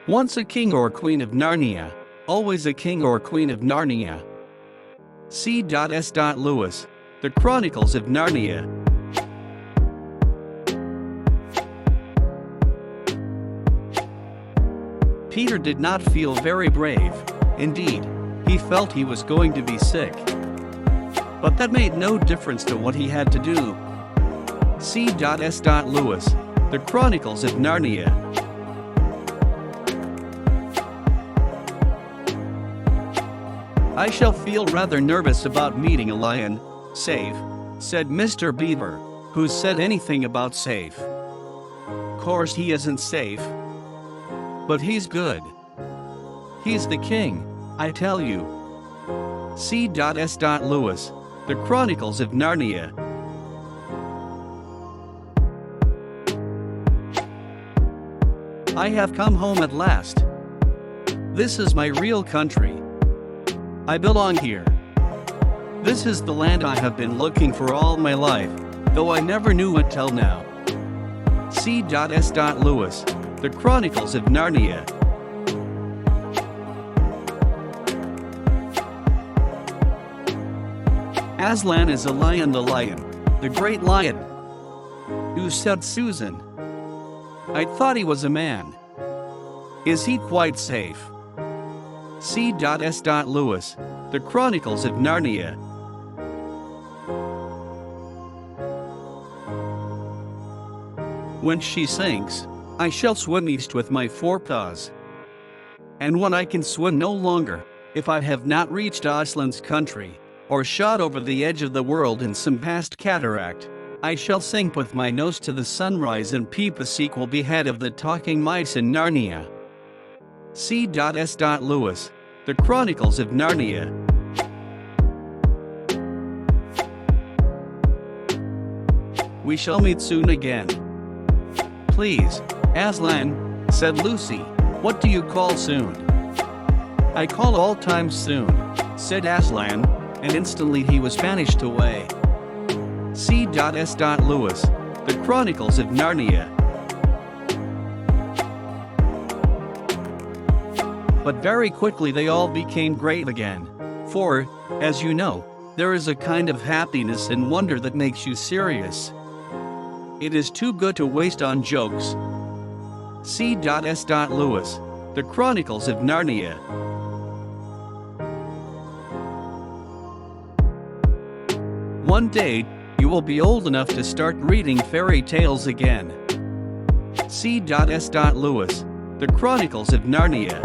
Once a king or queen of Narnia, always a king or queen of Narnia. C.S. Lewis, The Chronicles of Narnia. Peter did not feel very brave. Indeed, he felt he was going to be sick. But that made no difference to what he had to do. C.S. Lewis, The Chronicles of Narnia. I shall feel rather nervous about meeting a lion, safe, said Mr. Beaver, who said anything about safe. Course he isn't safe. But he's good. He's the king, I tell you. C.S. Lewis, The Chronicles of Narnia. I have come home at last. This is my real country. I belong here. This is the land I have been looking for all my life, though I never knew it till now. C.S. Lewis, The Chronicles of Narnia. Aslan is a lion, the great lion. Who said Susan? I thought he was a man. Is he quite safe? C.S. Lewis, The Chronicles of Narnia. When she sinks, I shall swim east with my forepaws. And when I can swim no longer, if I have not reached Aslan's country, or shot over the edge of the world in some past cataract, I shall sink with my nose to the sunrise and peep the sequel behead of the talking mice in Narnia. C.S. Lewis, The Chronicles of Narnia. We shall meet soon again. Please, Aslan, said Lucy, what do you call soon? I call all times soon, said Aslan, and instantly he was vanished away. C.S. Lewis, The Chronicles of Narnia. But very quickly they all became grave again, for, as you know, there is a kind of happiness and wonder that makes you serious. It is too good to waste on jokes. C.S. Lewis, The Chronicles of Narnia. One day, you will be old enough to start reading fairy tales again. C.S. Lewis, The Chronicles of Narnia.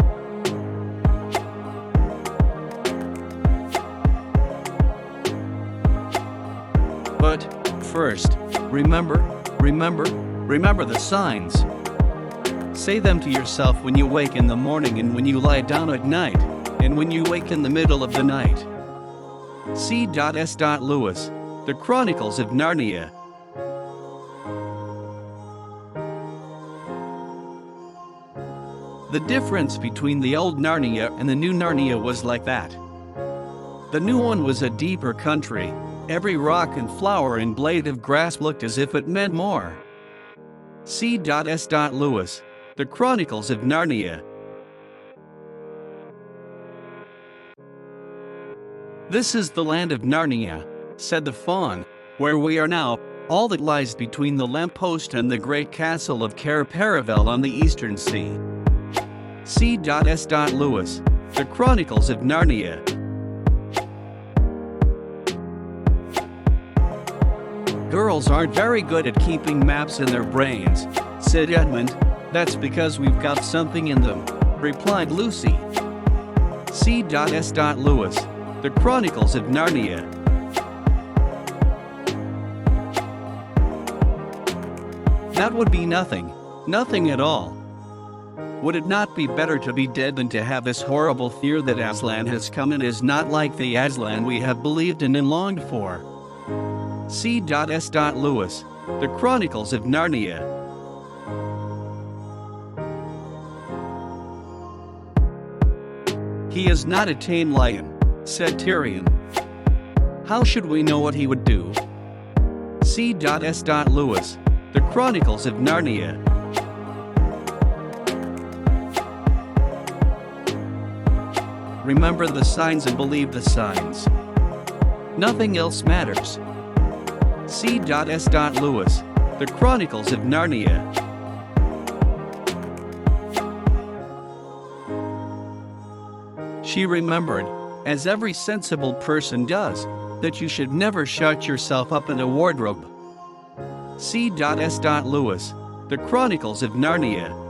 But, first, remember the signs. Say them to yourself when you wake in the morning and when you lie down at night, and when you wake in the middle of the night. C.S. Lewis, The Chronicles of Narnia. The difference between the old Narnia and the new Narnia was like that. The new one was a deeper country. Every rock and flower and blade of grass looked as if it meant more. C.S. Lewis, The Chronicles of Narnia. This is the land of Narnia, said the fawn, where we are now, all that lies between the lamppost and the great castle of Cair Paravel on the eastern sea. C.S. Lewis, The Chronicles of Narnia. Girls aren't very good at keeping maps in their brains, said Edmund. That's because we've got something in them, replied Lucy. C.S. Lewis, The Chronicles of Narnia. That would be nothing at all. Would it not be better to be dead than to have this horrible fear that Aslan has come and is not like the Aslan we have believed in and longed for? C.S. Lewis, The Chronicles of Narnia. He is not a tame lion, said Tyrion. How should we know what he would do? C.S. Lewis, The Chronicles of Narnia. Remember the signs and believe the signs. Nothing else matters. C.S. Lewis, The Chronicles of Narnia. She remembered, as every sensible person does, that you should never shut yourself up in a wardrobe. C.S. Lewis, The Chronicles of Narnia.